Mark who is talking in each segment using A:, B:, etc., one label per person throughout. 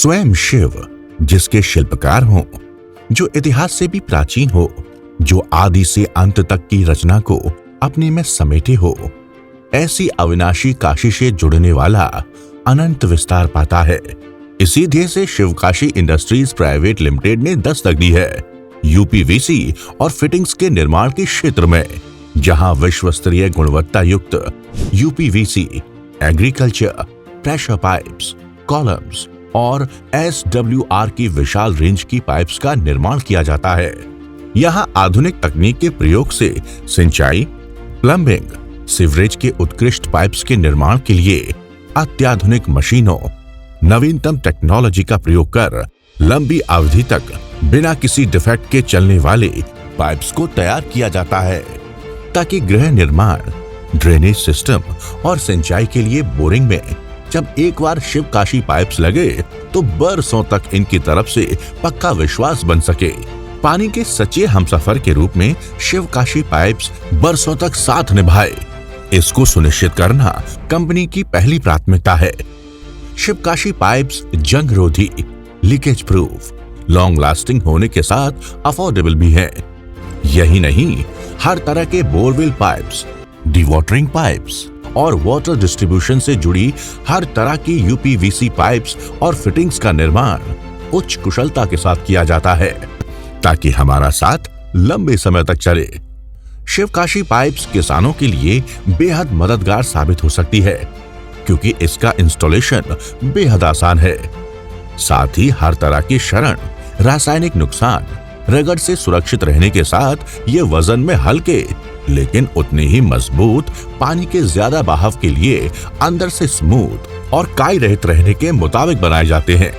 A: स्वयं शिव, जिसके शिल्पकार हों जो इतिहास से भी प्राचीन हो, जो आदि से अंत तक की रचना को अपने में समेटे हो, ऐसी अविनाशी काशी से जुड़ने वाला अनंत विस्तार पाता है। इसी ध्येय से शिवकाशी इंडस्ट्रीज प्राइवेट लिमिटेड ने दस्तक दी है यूपीवीसी और फिटिंग्स के निर्माण के क्षेत्र में, जहां विश्व स्तरीय गुणवत्ता युक्त UPVC, agriculture, pressure pipes, columns और एसडब्ल्यूआर की विशाल रेंज की पाइप्स का निर्माण किया जाता है। यहां आधुनिक तकनीक के प्रयोग से सिंचाई, प्लम्बिंग, सीवरेज के उत्कृष्ट पाइप्स के निर्माण के लिए अत्याधुनिक मशीनों, नवीनतम टेक्नोलॉजी का प्रयोग कर लंबी अवधि तक बिना किसी डिफेक्ट के चलने वाले पाइप्स को तैयार किया जाता है, ताकि गृह निर्माण, ड्रेनेज सिस्टम और सिंचाई के लिए बोरिंग में जब एक बार शिवकाशी पाइप्स लगे तो बरसों तक इनकी तरफ से पक्का विश्वास बन सके। पानी के सच्चे हमसफर के रूप में शिवकाशी पाइप्स बरसों तक साथ निभाए, इसको सुनिश्चित करना कंपनी की पहली प्राथमिकता है। शिवकाशी पाइप्स जंग रोधी, लीकेज प्रूफ, लॉन्ग लास्टिंग होने के साथ अफोर्डेबल भी हैं। यही नहीं, हर तरह के बोरवेल पाइप्स, डिवॉटरिंग पाइप्स और वाटर डिस्ट्रीब्यूशन से जुड़ी हर तरह की यूपीवीसी पाइप्स और फिटिंग्स का निर्माण उच्च कुशलता के साथ किया जाता है, ताकि हमारा साथ लंबे समय तक चले। शिवकाशी पाइप्स किसानों के लिए बेहद मददगार साबित हो सकती है, क्योंकि इसका इंस्टॉलेशन बेहद आसान है। साथ ही हर तरह की क्षरण, रासायनिक नुकसान, रगड़ से सुरक्षित रहने के साथ ये वजन में हल्के लेकिन उतने ही मजबूत, पानी के ज्यादा बहाव के लिए अंदर से स्मूथ और काई रहित रहने के मुताबिक बनाए जाते हैं,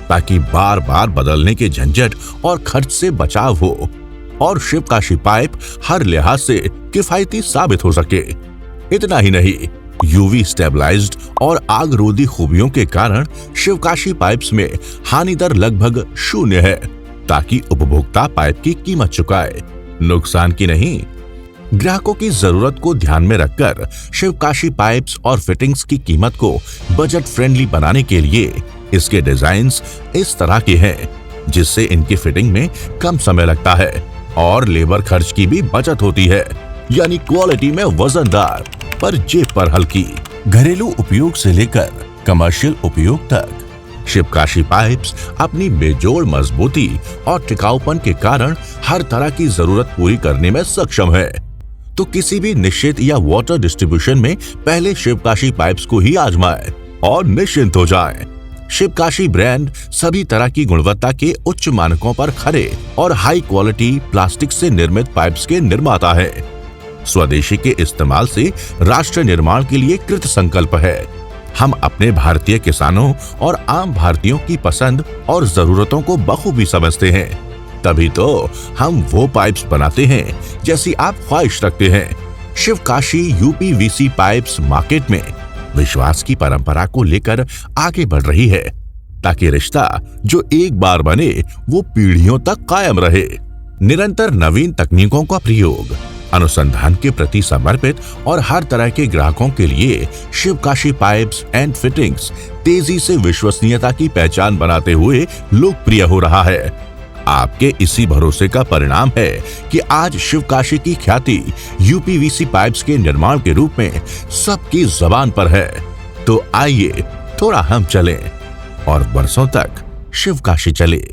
A: ताकि बार बार बदलने के झंझट और खर्च से बचाव हो और शिवकाशी पाइप हर लिहाज से किफायती साबित हो सके। इतना ही नहीं, यूवी स्टेबलाइज्ड और आग रोधी खूबियों के कारण शिवकाशी पाइप्स में हानि दर लगभग 0 है, ताकि उपभोक्ता पाइप की कीमत चुकाए, नुकसान की नहीं। ग्राहकों की जरूरत को ध्यान में रखकर शिवकाशी पाइप्स और फिटिंग्स की कीमत को बजट फ्रेंडली बनाने के लिए इसके डिजाइन्स इस तरह के हैं, जिससे इनकी फिटिंग में कम समय लगता है और लेबर खर्च की भी बचत होती है, यानी क्वालिटी में वजनदार पर जेब पर हल्की। घरेलू उपयोग से लेकर कमर्शियल उपयोग तक शिवकाशी पाइप्स अपनी बेजोड़ मजबूती और टिकाऊपन के कारण हर तरह की जरूरत पूरी करने में सक्षम है। तो किसी भी निश्चित या वाटर डिस्ट्रीब्यूशन में पहले शिवकाशी पाइप्स को ही आजमाएं और निश्चिंत हो जाएं। शिवकाशी ब्रांड सभी तरह की गुणवत्ता के उच्च मानकों पर खरे और हाई क्वालिटी प्लास्टिक से निर्मित पाइप्स के निर्माता है। स्वदेशी के इस्तेमाल से राष्ट्र निर्माण के लिए कृत संकल्प है। हम अपने भारतीय किसानों और आम भारतीयों की पसंद और जरूरतों को बखूबी समझते हैं, तभी तो हम वो पाइप्स बनाते हैं जैसी आप ख्वाहिश रखते हैं। शिवकाशी यूपीवीसी पाइप्स मार्केट में विश्वास की परंपरा को लेकर आगे बढ़ रही है, ताकि रिश्ता जो एक बार बने वो पीढ़ियों तक कायम रहे। निरंतर नवीन तकनीकों का प्रयोग, अनुसंधान के प्रति समर्पित और हर तरह के ग्राहकों के लिए शिवकाशी पाइप्स एंड फिटिंग्स तेजी से विश्वसनीयता की पहचान बनाते हुए लोकप्रिय हो रहा है। आपके इसी भरोसे का परिणाम है कि आज शिवकाशी की ख्याति यूपीवीसी पाइप्स के निर्माण के रूप में सबकी जबान पर है। तो आइए थोड़ा हम चलें और बरसों तक शिवकाशी चले।